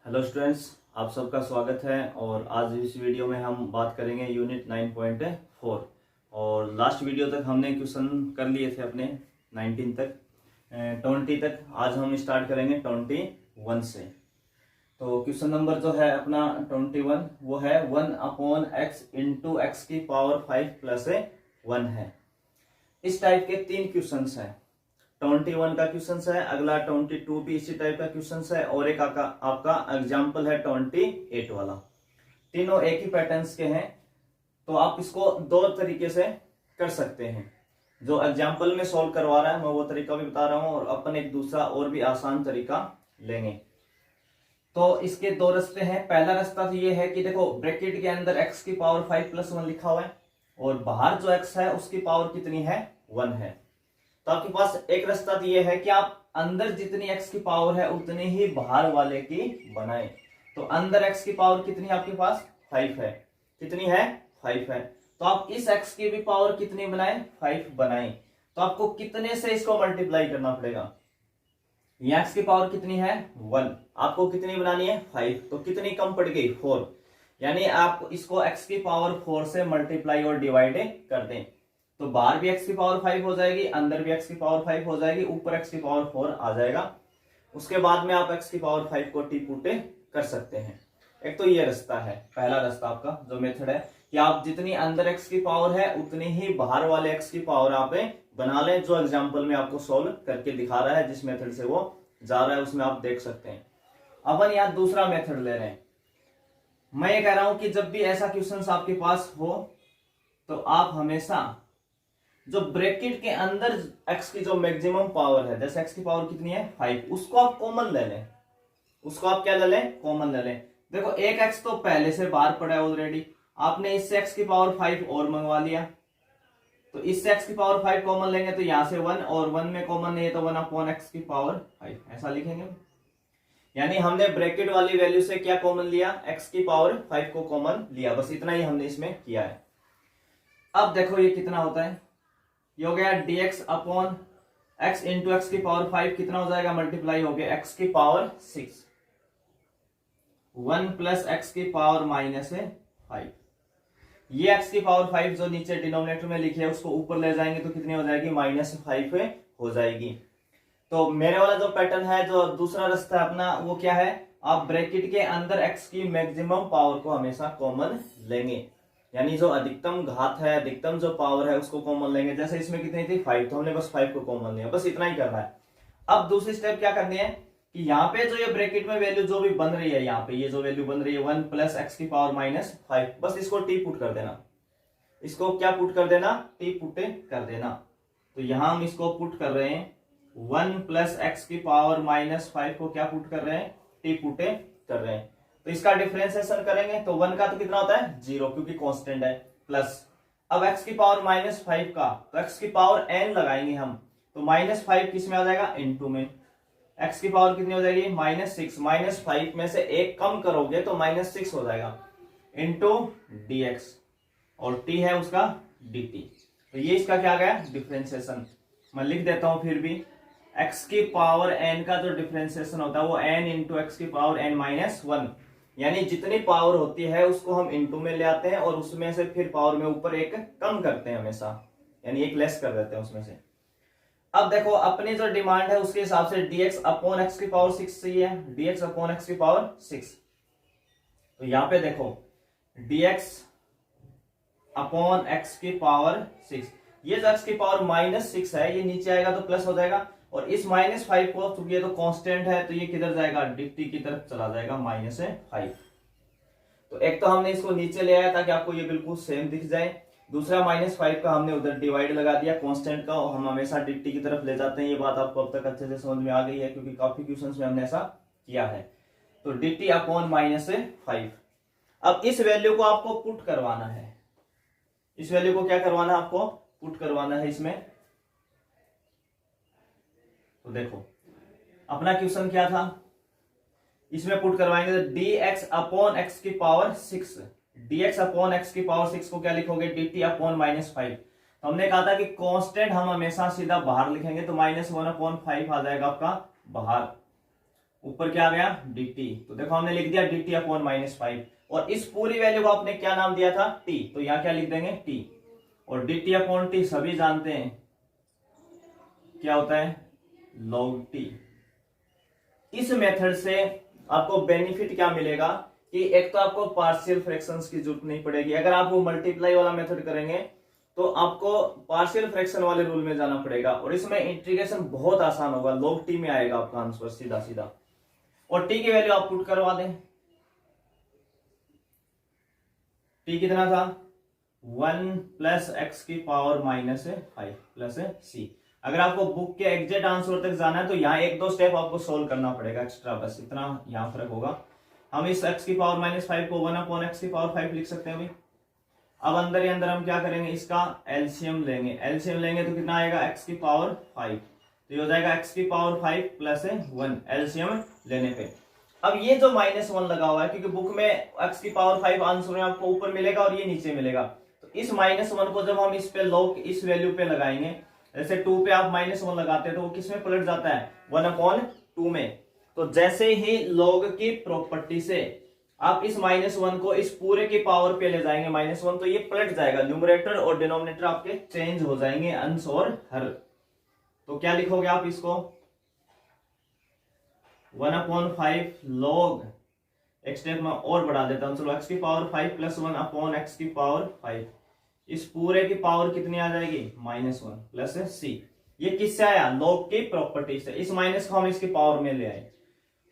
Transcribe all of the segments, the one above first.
Hello students, आप सबका स्वागत है। और आज इस वीडियो में हम बात करेंगे यूनिट 9.4। और लास्ट वीडियो तक हमने क्वेश्चन कर लिए थे अपने 19 तक 20 तक। आज हम स्टार्ट करेंगे 21 से। तो क्वेश्चन नंबर जो है अपना 21 वो है 1/x इंटू एक्स की पावर 5 प्लस 1 है। इस टाइप के 3 क्वेश्चन हैं। 21 का क्वेश्चन है, अगला 22 भी इसी टाइप का क्वेश्चन है, और एक आपका एग्जाम्पल है 28 वाला। तीनों एक ही पैटर्न्स के हैं। तो आप इसको दो तरीके से कर सकते हैं। जो एग्जाम्पल में सॉल्व करवा रहा है मैं वो तरीका भी बता रहा हूं, और अपन एक दूसरा और भी आसान तरीका लेंगे। तो इसके दो रास्ते हैं। पहला रास्ता तो ये है कि देखो, ब्रैकेट के अंदर x की पावर 5 प्लस 1 लिखा हुआ है, और बाहर जो x है उसकी पावर कितनी है, 1 है। तो आपके पास एक रास्ता तो ये है कि आप अंदर जितनी x की पावर है उतनी ही बाहर वाले की बनाएं। तो अंदर x की पावर कितनी है आपके पास, 5 है। कितनी है, 5 है। तो आप इस x की भी पावर कितनी बनाएं, 5 बनाएं। तो आपको कितने से इसको मल्टीप्लाई करना पड़ेगा। ये x की पावर कितनी है, 1। आपको कितनी बनानी है, 5। तो कितनी कम पड़ गई, 4। यानी आप इसको x की पावर 4 से मल्टीप्लाई और डिवाइड कर दें, तो बाहर भी x की पावर 5 हो जाएगी, अंदर भी x की पावर 5 हो जाएगी, ऊपर x की पावर 4 आ जाएगा। उसके बाद में आप x की पावर 5 को टी पुटे कर सकते हैं। एक तो ये रास्ता है, पहला रास्ता आपका जो मेथड है कि आप जितनी अंदर x की पावर है उतनी ही बाहर वाले x की पावर आप बना लें। जो एग्जाम्पल में आपको सोल्व करके दिखा रहा है, जिस मेथड से वो जा रहा है उसमें आप देख सकते हैं। अपन यहाँ दूसरा मेथड ले रहे हैं। मैं ये कह रहा हूं कि जब भी ऐसा क्वेश्चन आपके पास हो तो आप हमेशा जो ब्रैकेट के अंदर x की जो मैक्सिमम पावर है, जैसे x की पावर कितनी है, 5, उसको आप कॉमन ले लें। उसको आप क्या ले लें, कॉमन ले लें। देखो, एक x तो पहले से बाहर पड़ा है ऑलरेडी, आपने इससे x की पावर 5 और मंगवा लिया। तो इससे x की पावर 5 कॉमन लेंगे तो यहां से 1, और 1 में कॉमन नहीं है तो 1/x की पावर 5 ऐसा लिखेंगे। यानी हमने ब्रैकेट वाली वैल्यू से क्या कॉमन लिया, x की पावर 5 को कॉमन लिया। बस इतना ही हमने इसमें किया है। अब देखो ये कितना होता है, ये हो गया dx upon x into x की पावर 5 कितना हो जाएगा, मल्टीप्लाई हो गया x की पावर 6, 1 प्लस x की पावर माइनस 5। ये x की पावर 5 जो नीचे डिनोमिनेटर में लिखी है उसको ऊपर ले जाएंगे तो कितनी हो जाएगी, -5 हो जाएगी। तो मेरे वाला जो पैटर्न है, जो दूसरा रास्ता है अपना, वो क्या है, आप ब्रैकेट के अंदर x की मैक्सिमम पावर को हमेशा कॉमन लेंगे। यानी जो अधिकतम घात है, अधिकतम जो पावर है उसको कॉमन लेंगे। जैसे इसमें कितनी थी, 5, तो हमने बस 5 को कॉमन लिया। बस इतना ही करना है। अब दूसरी स्टेप क्या करनी है कि यहाँ पे जो ये ब्रैकेट में वैल्यू जो भी बन रही है, यहाँ पे ये जो वैल्यू बन रही है 1 प्लस एक्स की पावर -5, बस इसको टी पुट कर देना। इसको क्या पुट कर देना, टी पुट कर देना। तो यहां हम इसको पुट कर रहे हैं, 1 प्लस एक्स की पावर -5 को क्या पुट कर रहे हैं, टी पुट कर रहे हैं। तो इसका डिफरेंशिएशन करेंगे तो 1 का तो कितना होता है, 0, क्योंकि कांस्टेंट है, प्लस अब x की पावर -5 का, तो x की पावर n लगाएंगे हम, तो -5 किस में आ जाएगा, इनटू में। x की पावर कितनी हो जाएगी, -6, -5 में से एक कम करोगे तो -6 हो जाएगा, इनटू dx, और t है उसका dt। तो ये इसका क्या गया, डिफरेंशिएशन। मैं लिख देता हूं फिर भी, x की पावर n का जो डिफरेंशिएशन होता है वो n इंटू एक्स की पावर n-1, यानी जितनी पावर होती है उसको हम इंटू में ले आते हैं और उसमें से फिर पावर में ऊपर एक कम करते हैं हमेशा, यानी एक लेस कर देते हैं उसमें से। अब देखो, अपनी जो डिमांड है उसके हिसाब से dx अपॉन एक्स की पावर 6 चाहिए, dx अपॉन एक्स की पावर 6। तो यहां पे देखो, dx अपॉन एक्स की पावर 6, ये जो एक्स की पावर -6 है ये नीचे आएगा तो प्लस हो जाएगा, और इस -5 को, चूंकि ये तो कांस्टेंट है तो ये किधर जाएगा, dt की तरफ चला जाएगा, -5। तो एक तो हमने इसको नीचे ले आया ताकि आपको ये बिल्कुल सेम दिख जाए। दूसरा -5 का हमने उधर डिवाइड लगा दिया, कांस्टेंट का हम हमेशा dt की तरफ ले जाते हैं। ये बात आपको अब तक अच्छे से समझ में आ गई है, क्योंकि काफी क्वेश्चंस में हमने ऐसा किया है। तो dt अपॉन -5। अब इस वैल्यू को आपको पुट करवाना है, इस वैल्यू को क्या करवाना है, आपको पुट करवाना है इसमें। तो देखो, अपना क्वेश्चन क्या था, इसमें पुट करवाएंगे तो dx अपॉन एक्स की पावर 6, dx अपॉन एक्स की पावर 6 को क्या लिखोगे, dt अपॉन -5। तो हमने कहा था कि कांस्टेंट हम हमेशा सीधा बाहर लिखेंगे, तो -1/5 आ जाएगा आपका बाहर। ऊपर क्या आ गया dt, तो देखो हमने लिख दिया dt अपॉन -5, और इस पूरी वैल्यू को आपने क्या नाम दिया था t, तो यहाँ क्या लिख देंगे t, और dt अपॉन t सभी जानते हैं क्या होता है log t। इस मेथड से आपको बेनिफिट क्या मिलेगा कि एक तो आपको पार्शियल फ्रैक्शंस की जरूरत नहीं पड़ेगी। अगर आप वो मल्टीप्लाई वाला मेथड करेंगे तो आपको पार्शियल फ्रैक्शन वाले रूल में जाना पड़ेगा, और इसमें इंटीग्रेशन बहुत आसान होगा, log t में आएगा आपका आंसर सीधा सीधा। और t की वैल्यू आप पुट करवा दें, t कितना था 1 प्लस एक्स की पावर -5 प्लस c। अगर आपको बुक के एग्जैक्ट आंसर तक जाना है तो यहाँ एक दो स्टेप आपको सोल्व करना पड़ेगा एक्स्ट्रा, बस इतना यहाँ फर्क होगा। हम इस x की पावर -5 को 1 अपॉन एक्स की पावर 5 लिख सकते हैं अभी। अब अंदर ही अंदर हम क्या करेंगे, इसका एलसीएम लेंगे, एलसीएम लेंगे तो कितना आएगा x की पावर 5, तो ये हो जाएगा x की पावर 5 प्लस 1 एलसीएम लेने पे। अब ये जो -1 लगा हुआ है, क्योंकि बुक में x की पावर 5 आंसर में आपको ऊपर मिलेगा और ये नीचे मिलेगा, तो इस -1 को जब हम इस पे log इस वैल्यू पे लगाएंगे, जैसे 2 पे आप -1 लगाते हैं तो वो किस में पलट जाता है 1/2 में। तो जैसे ही log की प्रॉपर्टी से आप इस -1 को इस पूरे की पावर पे ले जाएंगे -1, तो ये पलट जाएगा, न्यूमरेटर और डिनोमिनेटर आपके चेंज हो जाएंगे, अंश और हर। तो क्या लिखोगे आप इसको 1/5 log, एक स्टेप में और बढ़ा देता हूं, चलो x की पावर 5 प्लस 1 अपॉन एक्स की पावर 5, इस पूरे की पावर कितनी आ जाएगी -1 प्लस c। ये किससे आया log की प्रॉपर्टी से, इस माइनस को हम इसकी पावर में ले आए,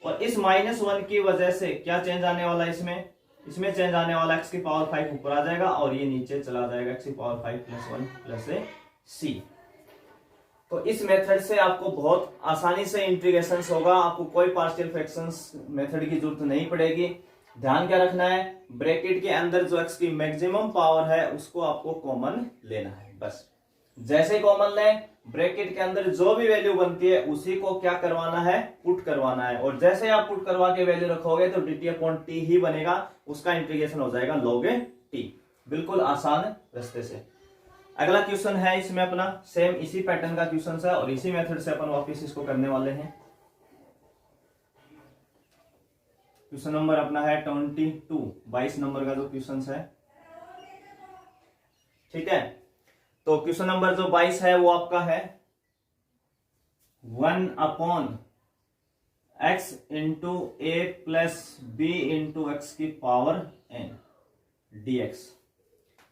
और इस -1 की वजह से क्या चेंज आने वाला है इसमें चेंज आने वाला x की पावर 5 ऊपर आ जाएगा और ये नीचे चला जाएगा x की पावर 5 प्लस 1 प्लस c। तो इस मेथड से आपको बहुत आसानी से इंटीग्रेशंस होगा, आपको कोई पार्शियल फ्रैक्शंस मेथड की जरूरत नहीं पड़ेगी। ध्यान क्या रखना है, ब्रैकेट के अंदर जो x की मैक्सिमम पावर है उसको आपको कॉमन लेना है, बस जैसे कॉमन लें ब्रैकेट के अंदर जो भी वैल्यू बनती है उसी को क्या करवाना है पुट करवाना है, और जैसे आप पुट करवा के वैल्यू रखोगे तो dt अपॉन t ही बनेगा, उसका इंटीग्रेशन हो जाएगा log t, बिल्कुल आसान रास्ते से। अगला क्वेश्चन है इसमें अपना सेम इसी पैटर्न का क्वेश्चन है, और इसी मेथड से अपन वापस इसको करने वाले हैं। क्वेश्चन नंबर अपना है 22 नंबर का जो क्वेश्चन है, ठीक है। तो क्वेश्चन नंबर जो 22 है वो आपका है 1 upon x into a plus b into x की power n dx,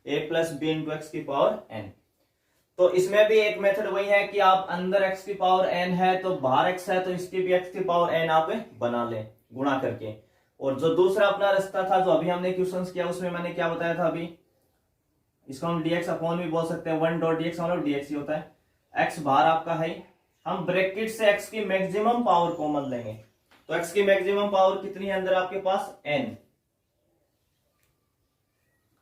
a plus b into x की पावर n। तो इसमें भी एक मेथड वही है कि आप अंदर x की पावर n है तो बाहर x है तो इसकी भी x की पावर n आप बना लें गुणा करके। और जो दूसरा अपना रास्ता था जो अभी हमने क्वेश्चंस किया उसमें मैंने क्या बताया था, अभी इसको हम dx अपॉन भी बोल सकते हैं, 1 डॉट dx मतलब dx ही होता है, x बाहर आपका है, हम ब्रैकेट से x की मैक्सिमम पावर कॉमन लेंगे, तो x की मैक्सिमम पावर कितनी है अंदर आपके पास n,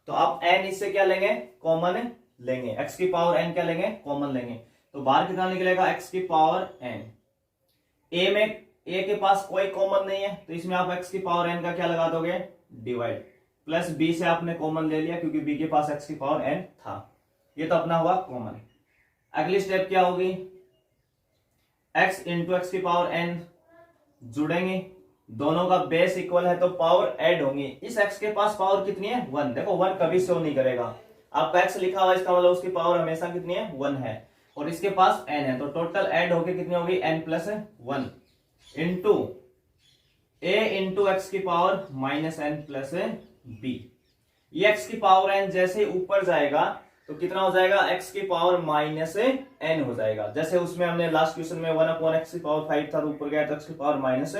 तो आप n इससे क्या लेंगे कॉमन लेंगे, x की पावर n क्या लेंगे कॉमन लेंगे, तो बाहर कितना निकलेगा x की पावर n। a में a के पास कोई कॉमन नहीं है तो इसमें आप x की पावर n का क्या लगा दोगे डिवाइड, प्लस b से आपने कॉमन ले लिया क्योंकि b के पास x की पावर n था, ये तो अपना हुआ कॉमन। अगली स्टेप क्या होगी, x इंटू एक्स की पावर n जुड़ेंगे, दोनों का बेस इक्वल है तो पावर ऐड होंगी, इस x के पास पावर कितनी है 1, देखो 1 कभी शो नहीं करेगा, आपका x लिखा हुआ इसका मतलब उसकी पावर हमेशा कितनी है 1 है, और इसके पास n है तो टोटल ऐड होके कितनी होगी n plus 1 into a into x की power minus n plus b। ये x की पावर n जैसे ऊपर जाएगा तो कितना हो जाएगा x की पावर माइनस n हो जाएगा, जैसे उसमें हमने लास्ट क्वेश्चन में 1 अपॉन एक्स की पावर 5 था तो ऊपर गया तो x की पावर माइनस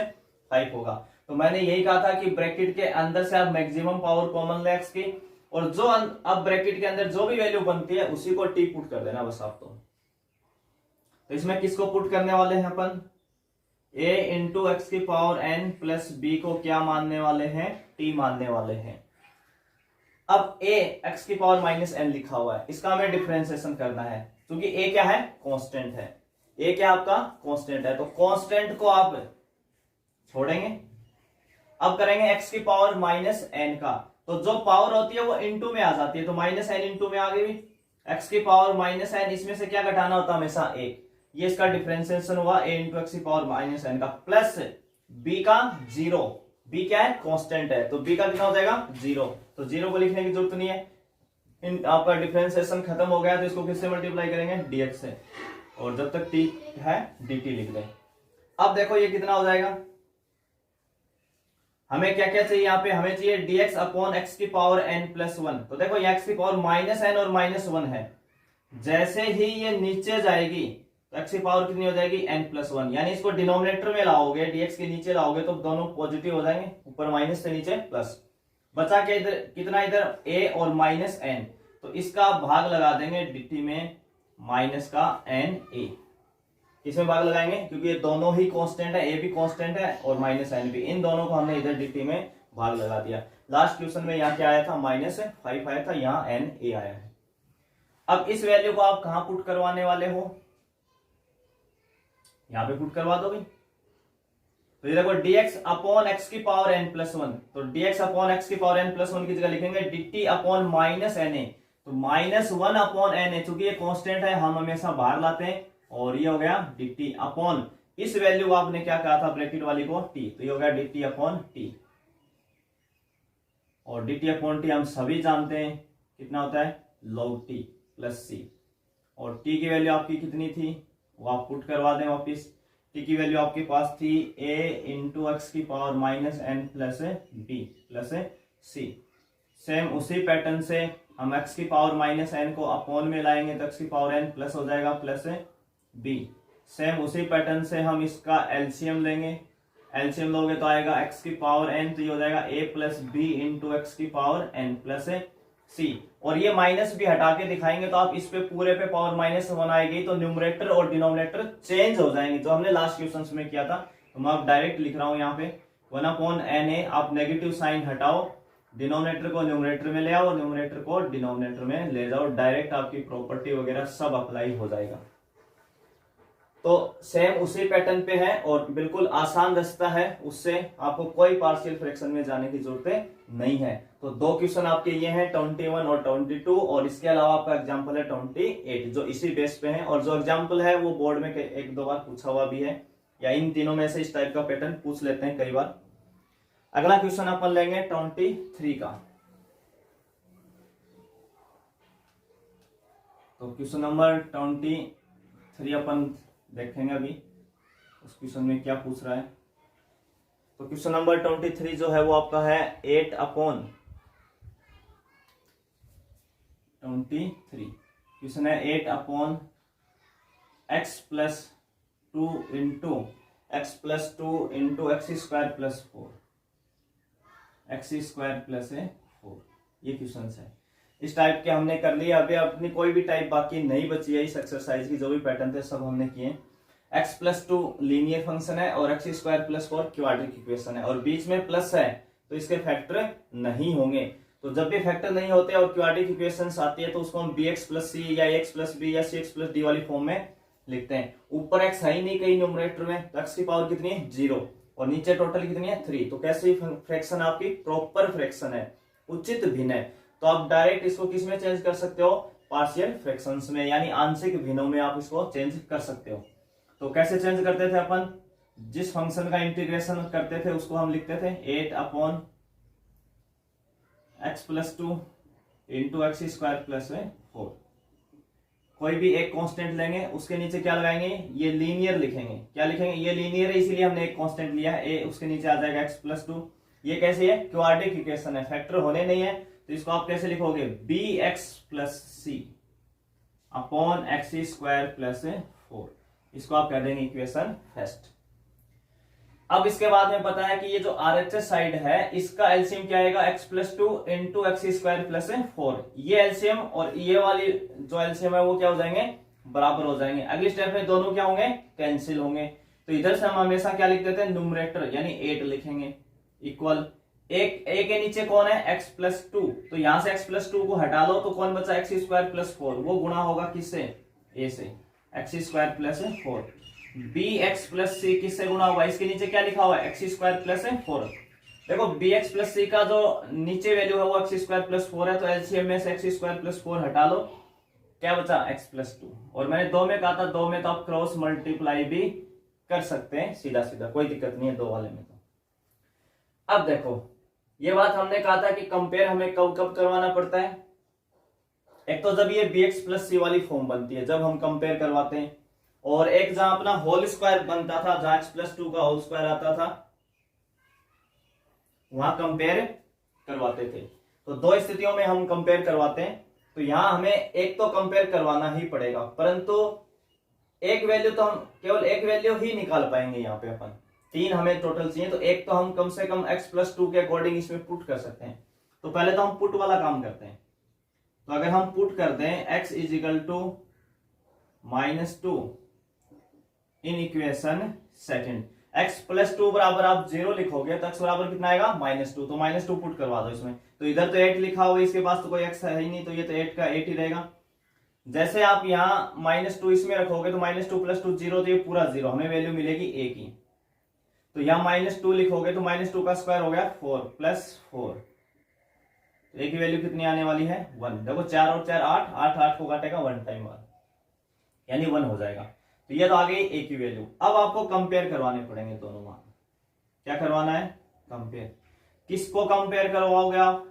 5 होगा। तो मैंने यही कहा था कि ब्रैकेट के अंदर से आप मैक्सिमम पावर कॉमन ले x की, और जो अब ब्रैकेट के अंदर जो भी वैल्यू बनती है उसी को t पुट कर देना बस आप। तो इसमें किसको पुट करने वाले हैं अपन, a इंटू एक्स की पावर n प्लस b को क्या मानने वाले हैं t मानने वाले हैं। अब a x की पावर माइनस n लिखा हुआ है, इसका हमें डिफरेंशिएशन करना है क्योंकि a क्या है कांस्टेंट है, a क्या आपका कांस्टेंट है, तो कांस्टेंट को आप छोड़ेंगे, अब करेंगे x की पावर माइनस n का, तो जो पावर होती है वो इंटू में आ जाती है, तो माइनस n इंटू में आ गई x की पावर माइनस n, इसमें से क्या घटाना होता है हमेशा 1, ये इसका डिफरेंशिएशन हुआ a इंटू एक्स की पावर माइनस n का, प्लस बी का 0, बी क्या है कांस्टेंट है, तो बी का कितना हो जाएगा 0, तो 0 को लिखने की जरूरत नहीं है। इन आपका डिफरेंशिएशन खत्म हो गया तो इसको किससे मल्टीप्लाई करेंगे dx से, और जब तक t है dt लिख दें। अब देखो ये कितना हो जाएगा, हमें क्या क्या चाहिए यहाँ पे, हमें चाहिए dx अपॉन एक्स की पावर n प्लस 1। तो देखो ये एक्स की पावर -n और -1 है, जैसे ही ये नीचे जाएगी तो एक्स की पावर कितनी हो जाएगी n प्लस 1, यानी इसको डिनोमिनेटर में लाओगे, dx के नीचे लाओगे तो दोनों पॉजिटिव हो जाएंगे, ऊपर माइनस से नीचे प्लस, बचा क्या इधर कितना, इधर a और -n, तो इसका भाग लगा देंगे dt में माइनस का na, इसमें भाग लगाएंगे क्योंकि ये दोनों ही कांस्टेंट है, a भी कांस्टेंट है और -n भी, इन दोनों को हमने इधर dt में भाग लगा दिया। लास्ट क्वेश्चन में यहाँ क्या आया था, -5 आया था, यहाँ na आया है। अब इस वैल्यू को आप कहां पुट करवाने वाले हो, यहां पे पुट करवा दो भाई। तो ये देखो dx अपॉन एक्स की पावर n प्लस 1, तो dx अपॉन एक्स की पावर n प्लस 1 की जगह लिखेंगे dt अपॉन -na, तो -1 अपॉन na, चूंकि ये कांस्टेंट है हम हमेशा बाहर लाते हैं, और ये हो गया dt अपॉन, इस वैल्यू आपने क्या कहा था ब्रैकेट वाली को t, तो ये हो गया dt अपॉन t, और dt अपॉन t हम सभी जानते हैं कितना होता है log t प्लस c, और t की वैल्यू आपकी कितनी थी वो आप पुट करवा दें वापिस। t की वैल्यू आपके पास थी a इंटू एक्स की power -n plus b plus c। Same उसी पैटर्न से हम x की पावर -n को अपॉन में लाएंगे तो x की पावर n प्लस हो जाएगा प्लस b। सेम उसी पैटर्न से हम इसका एलसीएम लेंगे, एलसीएम लोगे तो आएगा x की पावर n, तो ये हो जाएगा a plus b into x की पावर n प्लस c, और ये माइनस भी हटा के दिखाएंगे तो आप इस पे पूरे पे पावर -1 आएगी, तो न्यूमरेटर और डिनोमिनेटर चेंज हो जाएंगे, जो हमने लास्ट क्वेश्चन में किया था। तो मैं आप डायरेक्ट लिख रहा हूं यहाँ पे 1/na, आप नेगेटिव साइन हटाओ, डिनोमिनेटर को न्यूमरेटर में ले आओ, न्यूमरेटर को डिनोमिनेटर में ले जाओ, डायरेक्ट आपकी प्रॉपर्टी वगैरह सब अप्लाई हो जाएगा। तो सेम उसी पैटर्न पे है और बिल्कुल आसान रास्ता है, उससे आपको कोई पार्शियल फ्रैक्शन में जाने की जरूरत नहीं है। तो दो क्वेश्चन आपके ये हैं 21 और 22, और इसके अलावा आपका एग्जांपल है 28 जो इसी बेस पे है, और जो एग्जांपल है वो बोर्ड में एक दो बार पूछा हुआ भी है, या इन तीनों में से इस टाइप का पैटर्न पूछ लेते हैं कई बार। अगला क्वेश्चन अपन लेंगे 23 का। तो क्वेश्चन नंबर 23 अपन देखेंगे अभी उस क्वेश्चन में क्या पूछ रहा है। तो क्वेश्चन नंबर 23 जो है वो आपका है 8/23। क्वेश्चन है 8/x plus 2 into x plus 2 into x square plus 4, x square plus 4, ये क्वेश्चन है। इस टाइप के हमने कर लिया, अभी अपनी कोई भी टाइप बाकी नहीं बची है इस एक्सरसाइज की, जो भी पैटर्न थे सब हमने किए। x प्लस 2 लीनियर फंक्शन है और x square plus 4 quadratic equation है, और बीच में प्लस है तो इसके फैक्टर नहीं होंगे। तो जब भी फैक्टर नहीं होते और क्वाड्रेटिक इक्वेशंस आती है तो उसको हम bx प्लस c या ax प्लस b या cx प्लस d वाली फॉर्म में लिखते हैं। ऊपर x है ही नहीं कहीं न्यूमरेटर में, तो x की पावर कितनी है 0, और नीचे टोटल कितनी है 3। तो कैसी फ्रैक्शन आपकी प्रॉपर फ्रैक्शन है, उचित भिन्न है। तो आप डायरेक्ट इसको किस में चेंज कर सकते हो, पार्शियल फ्रैक्शंस में, यानी आंशिक भिन्नों में आप इसको चेंज कर सकते हो। तो कैसे चेंज करते थे अपन, जिस फंक्शन का इंटीग्रेशन करते थे उसको हम लिखते थे 8/x plus 2 into x square plus 4। कोई भी एक कांस्टेंट लेंगे, उसके नीचे क्या लगाएंगे, ये लीनियर लिखेंगे। क्या लिखेंगे, ये लीनियर है इसीलिए हमने एक कांस्टेंट लिया है a, उसके नीचे आ जाएगा x प्लस 2। ये कैसे है, क्वाड्रेटिक इक्वेशन है, फैक्टर होने नहीं है, तो इसको आप कैसे लिखोगे, bx plus c upon x square plus 4, इसको आप कह देंगे इक्वेशन फर्स्ट। अब इसके बाद में पता है कि ये जो RHS साइड है इसका एलसीएम क्या आएगा, x plus 2 into x square plus 4। ये एलसीएम और ये वाली जो एलसीएम है वो क्या हो जाएंगे, बराबर हो जाएंगे। अगली स्टेप में दोनों क्या होंगे, कैंसिल होंगे। तो इधर से हम हमेशा क्या लिख देते हैं, न्यूमरेटर यानी 8 लिखेंगे, इक्वल एक a के नीचे कौन है, x प्लस 2, तो यहां से x प्लस 2 को हटा लो तो कौन बचा, एक्स स्क्वायर प्लस 4, वो गुणा होगा किससे, a से, x square plus 4। bx plus c किससे गुणा होगा, इसके नीचे क्या लिखा हुआ है, एक्स स्क्वायर प्लस 4। देखो bx प्लस c का जो नीचे वैल्यू है वो एक्स स्क्वायर प्लस 4 है, तो एलसीएम में से एक्स स्क्वायर प्लस 4 हटा लो, क्या बचा, x प्लस 2। और मैंने 2 में कहा था, 2 में तो आप क्रॉस मल्टीप्लाई भी कर सकते हैं सीधा सीधा, कोई दिक्कत नहीं है 2 वाले में। तो अब देखो ये बात हमने कहा था कि कंपेयर हमें कब कब करवाना पड़ता है। एक तो जब ये bx प्लस सी वाली फॉर्म बनती है, जब हम कंपेयर करवाते हैं, और एक जहां अपना होल स्क्वायर बनता था, जहां x प्लस 2 का होल स्क्वायर आता था, वहां कंपेयर करवाते थे। तो 2 स्थितियों में हम कंपेयर करवाते हैं। तो यहां हमें एक तो कंपेयर करवाना ही पड़ेगा, परंतु एक वैल्यू तो हम केवल एक वैल्यू ही निकाल पाएंगे। यहाँ पे अपन 3 हमें टोटल चाहिए, तो एक तो हम कम से कम x प्लस 2 के अकॉर्डिंग इसमें पुट कर सकते हैं। तो पहले तो हम पुट वाला काम करते हैं। तो अगर हम पुट करते हैं x is equal to -2 in equation second, x plus 2 बराबर आप 0 लिखोगे तो x बराबर कितना आएगा -2, तो -2 पुट करवा दो इसमें। तो इधर तो 8 लिखा हुआ है, इसके पास तो कोई x है ही नहीं, तो ये तो 8 का 8 ही रहेगा। जैसे आप यहाँ -2 इसमें रखोगे तो -2 प्लस 2 0, तो ये पूरा 0, हमें वैल्यू मिलेगी a की। तो यहाँ -2 लिखोगे तो -2 का स्क्वायर हो गया 4 प्लस 4, तो a की वैल्यू कितनी आने वाली है 1। देखो 4 और 4 8, 8 8 को काटेगा 1 टाइम बाद, यानी 1 हो जाएगा। तो ये तो आ गई a की वैल्यू। अब आपको कंपेयर करवाने पड़ेंगे दोनों मान। क्या करवाना है? कंपेयर। किसको कंपेयर करवाओगे आप?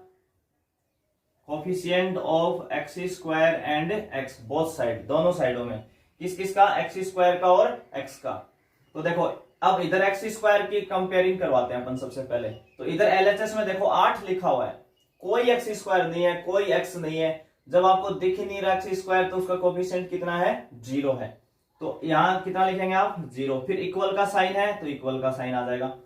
Coefficient of x square and x, both side, दोनों साइडों में। किस किस का? एक्स स्क्वायर का और एक्स का। तो देखो अब इधर एक्स स्क्वायर की कंपेयरिंग करवाते हैं अपन सबसे पहले। तो इधर एलएचएस में देखो 8 लिखा हुआ है, कोई एक्स स्क्वायर नहीं है, कोई एक्स नहीं है। जब आपको दिख नहीं रहा एक्स स्क्वायर तो उसका कोफिशिएंट कितना है? 0 है। तो यहां कितना लिखेंगे आप? 0। फिर इक्वल का साइन है तो इक्वल का साइन आ जाएगा।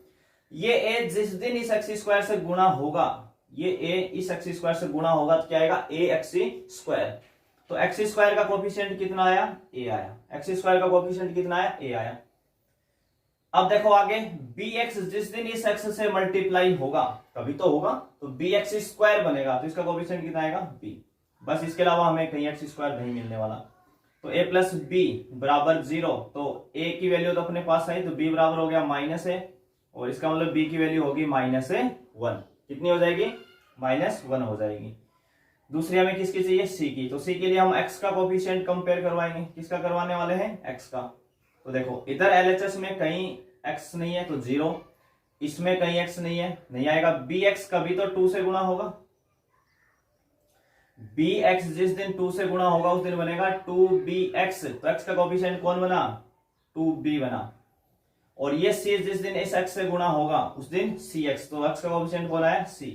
ये ए जिस दिन इस एक्स स्क्वायर से गुणा होगा, ये ए इस एक्स स्क्वायर से गुणा होगा तो क्या आएगा? ए एक्स स्क्वायर। तो एक्स स्क्वायर का कोफिशिएंट कितना आया? ए आया। एक्स स्क्वायर का कोफिशिएंट कितना आया? ए आया। अब देखो आगे, बी एक्स जिस दिन इस एक्स से मल्टीप्लाई होगा, कभी तो होगा, तो बी एक्स स्क्वायर बनेगा, तो इसका कोफिशिएंट कितना आएगा? बी। बस इसके अलावा हमें कहीं एक्स स्क्वायर नहीं मिलने वाला। तो a प्लस बी बराबर 0, तो a की वैल्यू तो अपने पास आई, तो b बराबर हो गया -a, और इसका मतलब b की वैल्यू होगी -1। कितनी हो जाएगी? -1 हो जाएगी। दूसरी हमें किसकी चाहिए? c की। तो c के लिए हम x का कोफिशिएंट कंपेयर करवाएंगे। किसका करवाने वाले हैं? x का। तो देखो इधर एलएचएस में कहीं x नहीं है तो 0, इसमें कहीं x नहीं है, नहीं आएगा। bx कभी तो 2 से गुणा होगा, bx जिस दिन 2 से गुणा होगा उस दिन बनेगा 2bx, तो x का कोफिशिएंट कौन बना? 2b बना। और ये c जिस दिन इस x से गुणा होगा उस दिन cx, तो x का कोफिशिएंट कौन आया? c।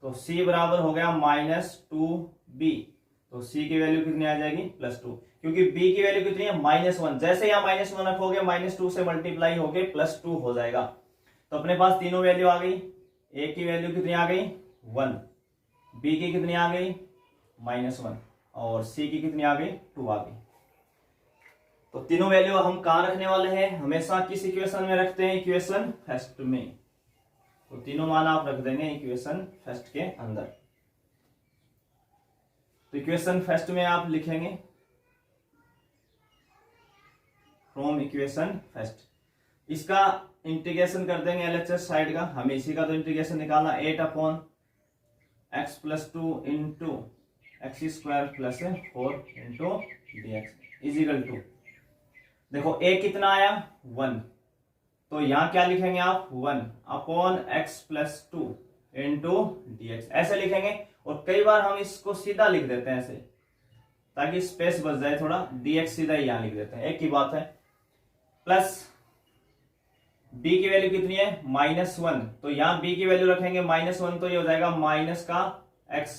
तो c बराबर हो गया -2b, तो c की वैल्यू कितनी आ जाएगी? +2, क्योंकि b की वैल्यू कितनी है? -1। जैसे यहाँ -1 रखोगे -2 से मल्टीप्लाई होके +2 हो जाएगा। तो अपने पास तीनों वैल्यू आ गई। a की वैल्यू कितनी आ गई? 1, b की कितनी आ गई? -1, और c की कितनी आ गई? 2 आ गई। तो तीनों वैल्यू हम कहां रखने वाले हैं? हमेशा किस इक्वेशन में रखते हैं? इक्वेशन फर्स्ट में। तो तीनों मान आप रख देंगे इक्वेशन फर्स्ट के अंदर। तो इक्वेशन फर्स्ट में आप लिखेंगे फ्रॉम इक्वेशन फर्स्ट। इसका इंटीग्रेशन कर देंगे एलएचएस साइड का, हमें इसी का तो इंटीग्रेशन निकालना। 8/x + 2 into x square plus 4 into d x is equal to, देखो a कितना आया? 1, तो यहां क्या लिखेंगे आप? 1/x + 2 इंटू डी एक्स, ऐसे लिखेंगे। और कई बार हम इसको सीधा लिख देते हैं ऐसे, ताकि स्पेस बच जाए थोड़ा। dx सीधा ही यहां लिख देते हैं, एक ही बात है। प्लस b की वैल्यू कितनी है? -1, तो यहां b की वैल्यू रखेंगे -1, तो ये हो जाएगा माइनस का x,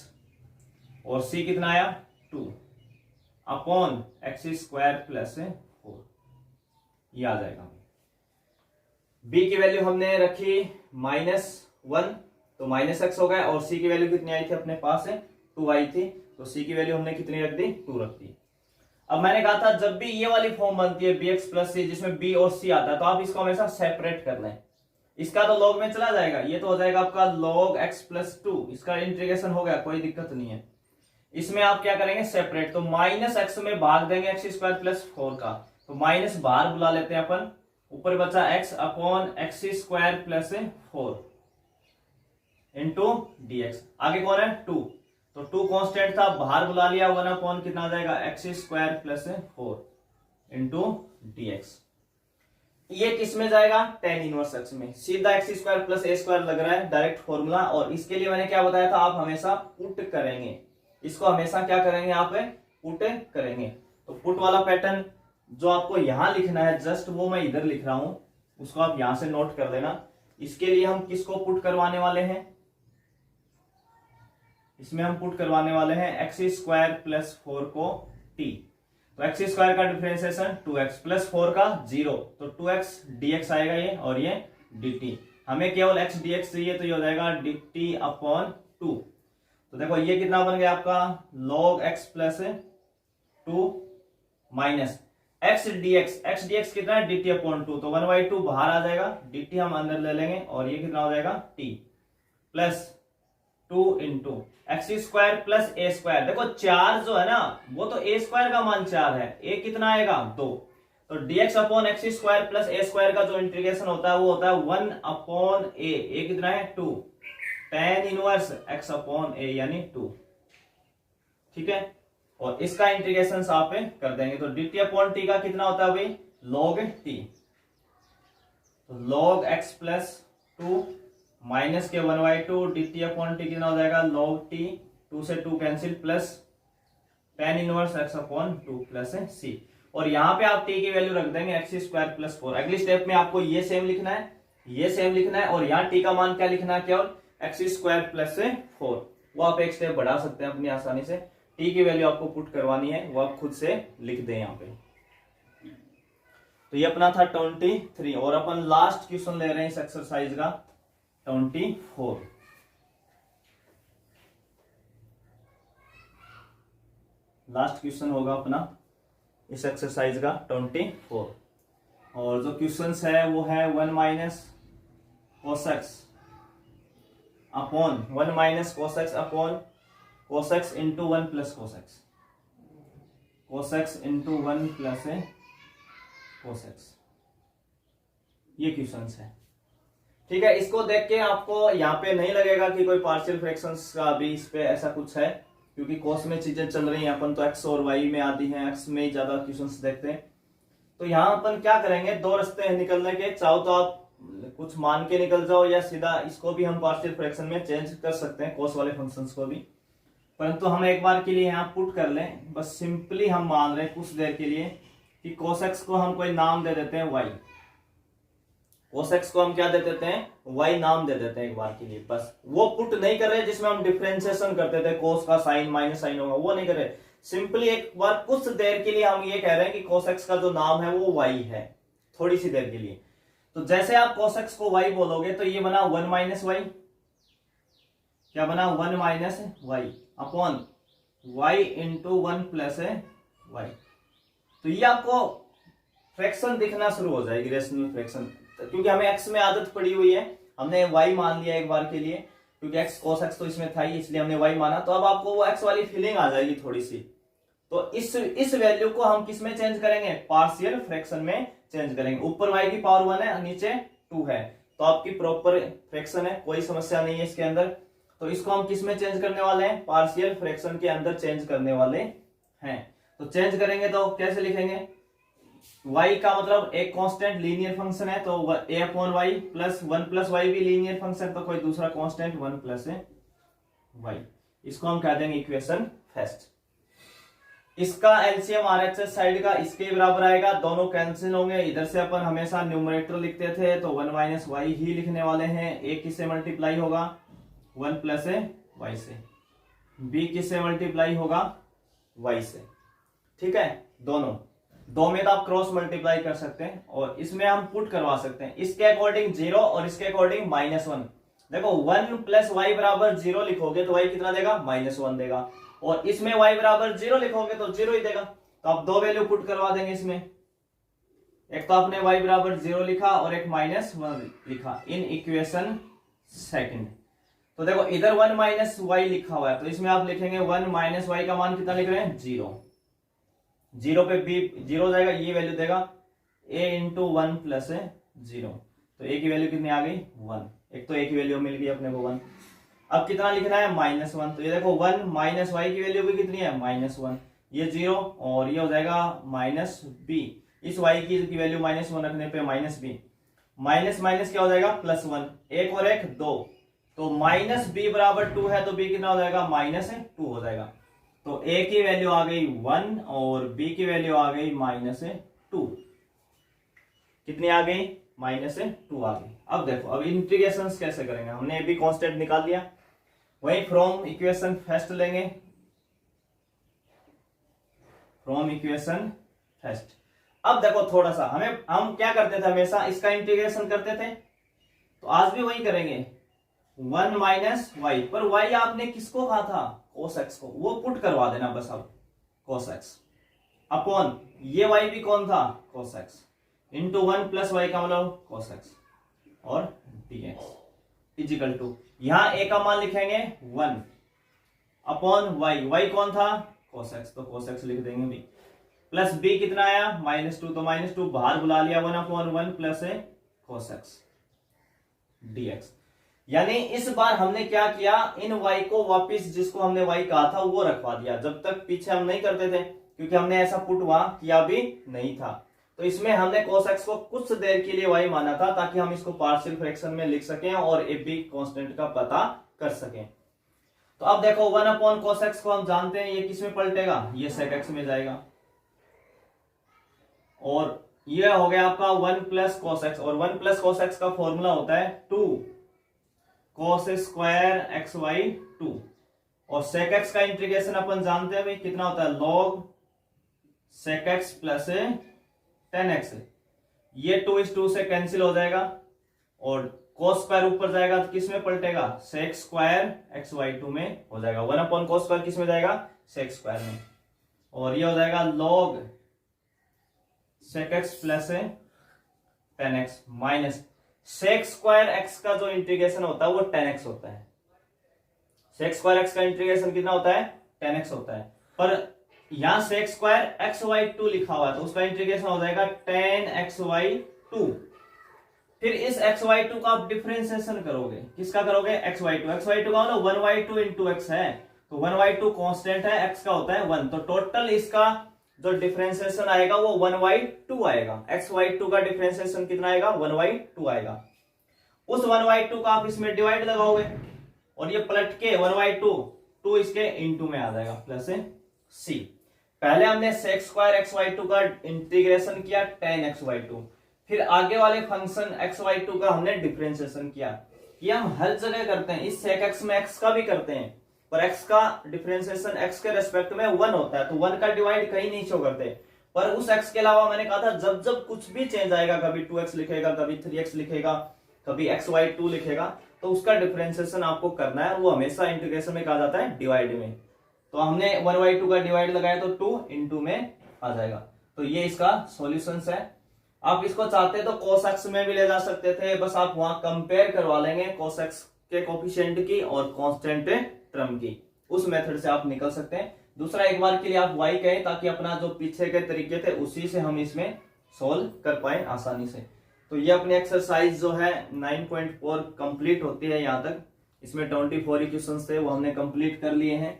और c कितना आया? 2/x² प्लस 4, ये आ जाएगा। b की वैल्यू हमने रखी -1, तो -x हो गया, और c की वैल्यू कितनी आई थी अपने पास? 2 आई थी, तो c की वैल्यू हमने कितनी रख दी? 2 रख दी। अब मैंने कहा था जब भी ये वाली फॉर्म बनती है bx + c, जिसमें b और c आता है, तो आप इसको हमेशा सेपरेट कर लें। इसका तो log में चला जाएगा, ये तो हो जाएगा आपका log x + 2, इसका इंटीग्रेशन हो गया, कोई दिक्कत नहीं है। इसमें आप क्या करेंगे? सेपरेट। तो -x में भाग देंगे x² + 4 का, तो माइनस बाहर बुला लेते हैं अपन, ऊपर बचा x/x² + 4 इंटू dx। आगे कौन है? 2, तो 2 कांस्टेंट था, बाहर बुला लिया। 1/ कितना आ जाएगा? x² + 4 into dx। ये किस में जाएगा, टेन इनवर्स एक्स में। सीधा x square plus a square लग रहा है, डायरेक्ट फॉर्मूला। और इसके लिए मैंने क्या बताया था, आप हमेशा पुट करेंगे इसको, हमेशा क्या करेंगे, आप पुट करेंगे। तो पुट वाला पैटर्न जो आपको यहां लिखना है, जस्ट वो मैं इधर लिख रहा हूं, उसको आप यहां से नोट कर लेना। इसके लिए हम किसको पुट करवाने वाले हैं, इसमें हम पुट करवाने वाले हैं एक्स स्क्वायर प्लस 4 को टी। तो एक्स स्क्वायर का डिफरेंशिएशन 2x प्लस 4 का 0, तो 2x dx आएगा ये, और ये dt। हमें केवल x dx चाहिए, तो ये हो जाएगा dt अपॉन 2। तो देखो ये कितना बन गया आपका, log x plus 2 minus x dx कितना है, dt अपॉन 2। तो 1/2 बाहर आ जाएगा, dt हम अंदर ले लेंगे, और ये कितना हो जाएगा t plus 2 into x square plus a square. देखो 4 जो है ना, वो तो ए स्क्वायर का मान 4 है, ए कितना आएगा 2। तो dx upon x square plus a square का जो इंटीग्रेशन होता है वो होता है 1 अपॉन ए कितना है 2, tan इनवर्स x अपॉन ए यानी 2। ठीक है, और इसका इंटीग्रेशन आप कर देंगे, तो dt अपॉन टी का कितना होता है भाई, log t। तो log x प्लस 2 माइनस के 1/2 dt अपॉन टी कितना हो जाएगा, log t, 2 से 2 cancel, plus tan inverse x upon 2 plus c। और यहाँ पे आप t की वैल्यू रख देंगे एक्स स्क्वायर प्लस 4। अगली स्टेप में आपको ये सेम लिखना है, ये सेम लिखना है, और यहाँ t का मान क्या लिखना है, केवल एक्स स्क्वायर प्लस 4। वो आप एक स्टेप बढ़ा सकते हैं अपनी आसानी से। t की वैल्यू आपको पुट करवानी है, वो आप खुद से लिख दें यहाँ पे। तो ये अपना था 23, और अपन लास्ट क्वेश्चन ले रहे हैं इस एक्सरसाइज का 24। लास्ट क्वेश्चन होगा अपना इस एक्सरसाइज का 24, और जो क्वेश्चन है वो है 1 minus cos x upon 1 minus cos x upon cos x into 1 plus cos x into 1 plus cos x, ये क्वेश्चन है। ठीक है, इसको देख के आपको यहाँ पे नहीं लगेगा कि कोई पार्शियल फ्रैक्शंस का भी इस पे ऐसा कुछ है, क्योंकि कोस में चीजें चल रही हैं, अपन तो एक्स और वाई में आती हैं, एक्स में ही ज्यादा क्वेश्चंस देखते हैं। तो यहाँ अपन क्या करेंगे, दो रास्ते हैं निकलने के, चाहो तो आप कुछ मान के निकल जाओ, या सीधा इसको भी हम पार्शियल फ्रैक्शन में चेंज कर सकते हैं, कोस वाले फंक्शंस को भी। परंतु हम एक बार के लिए यहाँ पुट कर लें, बस सिंपली हम मान रहे हैं कुछ देर के लिए कि कोस एक्स को हम कोई नाम दे देते हैं वाई, कोस एक्स को हम क्या दे देते हैं, वाई नाम दे देते हैं एक बार के लिए। बस वो पुट नहीं कर रहे जिसमें हम डिफरेंशिएशन करते थे, कोस का साइन माइनस साइन होगा, वो नहीं कर रहे। सिंपली एक बार कुछ देर के लिए हम ये कह रहे हैं कि कोस एक्स का जो नाम है वो वाई है, थोड़ी सी देर के लिए। तो जैसे आप कोस एक्स को वाई बोलोगे तो ये बना 1 माइनस वाई, क्या बना 1 minus y upon y into 1 plus y. तो ये आपको फ्रैक्शन दिखना शुरू हो जाएगी, रेशनल फ्रैक्शन, क्योंकि हमें एक्स में आदत पड़ी हुई है, हमने वाई मान लिया एक बार के लिए, क्योंकि एक्स कोस एक्स तो इसमें था ही, इसलिए हमने वाई माना। तो अब आपको वो एक्स वाली फीलिंग आ जाएगी थोड़ी सी। तो इस वैल्यू को हम किस में चेंज करेंगे, पार्शियल फ्रैक्शन में चेंज करेंगे। ऊपर वाई की पावर 1 है, नीचे 2 है, तो आपकी प्रॉपर फ्रैक्शन है, कोई समस्या नहीं है इसके अंदर। तो इसको हम किस में चेंज करने वाले हैं, पार्शियल फ्रैक्शन के अंदर चेंज करने वाले हैं। तो चेंज करेंगे तो कैसे लिखेंगे, y का मतलब एक कांस्टेंट लीनियर फंक्शन है, तो a upon y plus 1 plus y भी लीनियर फंक्शन, तो कोई दूसरा कांस्टेंट 1 प्लस वाई, इसको हम कह देंगे इक्वेशन फर्स्ट। इसका एलसीएम आरएचएस साइड का इसके बराबर आएगा, दोनों कैंसिल होंगे। इधर से अपन हमेशा न्यूमरेटर लिखते थे, तो 1 माइनस वाई ही लिखने वाले हैं। a किससे मल्टीप्लाई होगा, 1 प्लस वाई से, b किससे मल्टीप्लाई होगा, y से। ठीक है, दोनों दो में तो आप क्रॉस मल्टीप्लाई कर सकते हैं, और इसमें हम पुट करवा सकते हैं इसके अकॉर्डिंग 0 और इसके अकॉर्डिंग -1। देखो 1 प्लस वाई बराबर 0 लिखोगे तो वाई कितना देगा, -1 देगा, और इसमें वाई बराबर 0 लिखोगे तो 0 ही देगा। तो आप दो वैल्यू पुट करवा देंगे इसमें, एक तो आपने वाई बराबर 0 लिखा और एक -1 लिखा इन इक्वेशन सेकंड। तो देखो इधर 1 माइनस वाई लिखा हुआ है, तो इसमें आप लिखेंगे 1 माइनस वाई का मान कितना लिख रहे हैं, 0। 0 पे b 0 हो जाएगा, ये वैल्यू देगा a इंटू 1 प्लस 0। तो a की वैल्यू कितनी आ गई, 1। एक तो a की वैल्यू मिल गई अपने को 1। अब कितना लिखना है, -1। तो ये देखो 1 माइनस वाई की वैल्यू भी कितनी है, -1, ये 0, और ये हो जाएगा -b। इस y की वैल्यू -1 रखने पे -b, माइनस माइनस क्या हो जाएगा +1, एक और एक 2, तो -b बराबर 2 है तो b कितना हो जाएगा -2 हो जाएगा। तो a की वैल्यू आ गई 1 और b की वैल्यू आ गई -2। कितनी आ गई -2 आ गई। अब देखो अब इंटीग्रेशन कैसे करेंगे, हमने a b कांस्टेंट निकाल लिया, वही फ्रॉम इक्वेशन फर्स्ट लेंगे, फ्रॉम इक्वेशन फर्स्ट। अब देखो थोड़ा सा हम क्या करते थे, हमेशा इसका इंटीग्रेशन करते थे, तो आज भी वही करेंगे 1 माइनस वाई, पर y आपने किसको कहा था cos x को, वो पुट करवा देना बस। अब cos x अपॉन ये y भी कौन था cos x into 1 plus y का मतलब cos x और dx इजिकल टू, यहां a का मान लिखेंगे 1 अपॉन y कौन था cos x, तो cos x लिख देंगे भी, प्लस b कितना आया -2, तो -2 बाहर बुला लिया 1 upon 1 plus cos x dx। यानी इस बार हमने क्या किया, इन y को वापिस जिसको हमने y कहा था वो रखवा दिया, जब तक पीछे हम नहीं करते थे क्योंकि हमने ऐसा पुट वहां किया भी नहीं था। तो इसमें हमने cos x को कुछ देर के लिए y माना था ताकि हम इसको पार्शियल फ्रैक्शन में लिख सकें और a b कांस्टेंट का पता कर सकें। तो अब देखो 1 अपॉन cos x को हम जानते हैं ये किस में पलटेगा, ये sec x में जाएगा, और ये हो गया आपका 1 प्लस cos x, और 1 प्लस cos x का फॉर्मूला होता है 2 cos स्क्वायर एक्स वाई 2, और sec x का इंटीग्रेशन अपन जानते हैं भाई कितना होता है log sec x plus tan x, ये 2 इस 2 से कैंसिल हो जाएगा और cos स्क्वायर ऊपर जाएगा तो किस में पलटेगा sec स्क्वायर एक्स वाई 2 में हो जाएगा, 1 अपॉन cos स्क्वायर किस में जाएगा sec स्क्वायर में, और ये हो जाएगा log sec x plus tan x minus sec square x का जो इंटीग्रेशन होता है वो tan x होता है, sec स्क्वायर x का इंटीग्रेशन कितना होता है tan x होता है, पर यहां sec स्क्वायर एक्स वाई 2 लिखा हुआ है तो उसका इंटीग्रेशन हो जाएगा tan x y 2। फिर इस x y 2 का आप डिफरेंशिएशन करोगे, किसका करोगे x y 2, x y 2 का मतलब 1 y 2 इंटू x है, तो 1 y 2 कांस्टेंट है, x का होता है 1, तो टोटल इसका जो डिफरेंशिएशन आएगा वो 1/2 आएगा। x/2 का डिफरेंशिएशन कितना आएगा 1/2 आएगा। उस 1/2 का आप इसमें डिवाइड लगाओगे और ये पलट के 1/2 2 इसके इनटू में आ जाएगा प्लस c। पहले हमने sec स्क्वायर xy2 का इंटीग्रेशन किया tan xy2, फिर आगे वाले फंक्शन xy2 का हमने डिफरेंशिएशन किया। ये हम हर जगह करते हैं, इस sec x में x का भी करते हैं, पर x का डिफरेंशिएशन x के रेस्पेक्ट में 1 होता है तो 1 का डिवाइड कहीं नहीं शो करते, पर उस x के अलावा मैंने कहा था जब जब कुछ भी चेंज आएगा, कभी 2x लिखेगा, कभी 3x लिखेगा, कभी xy2 लिखेगा, तो उसका डिफरेंशिएशन आपको करना है, वो हमेशा इंटीग्रेशन में कहा जाता है डिवाइड में। तो हमने 1/2 का डिवाइड लगाया तो 2 इनटू में आ जाएगा। तो ये इसका सॉल्यूशंस है। आप इसको चाहते तो cos x में भी ले जा सकते थे, बस आप वहां कंपेयर करवा लेंगे cos x के कोफिशिएंट की और कांस्टेंट टर्म की, उस मेथड से आप निकल सकते हैं। दूसरा एक बार के लिए आप y कहें ताकि अपना जो पीछे के तरीके थे उसी से हम इसमें सोल्व कर पाए आसानी से। तो ये अपनी एक्सरसाइज जो है 9.4 कंप्लीट होती है यहाँ तक। इसमें 24 इक्वेशंस थे वो हमने कंप्लीट कर लिए हैं।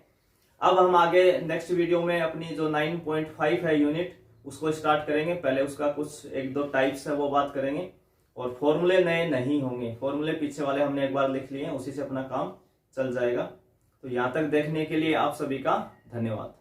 अब हम आगे नेक्स्ट वीडियो में अपनी जो 9.5 है यूनिट उसको स्टार्ट करेंगे। पहले उसका कुछ 1-2 टाइप्स है वो बात करेंगे, और फॉर्मूले नए नहीं होंगे, फॉर्मूले पीछे वाले हमने एक बार लिख लिए हैं, उसी से अपना काम चल जाएगा। तो यहाँ तक देखने के लिए आप सभी का धन्यवाद।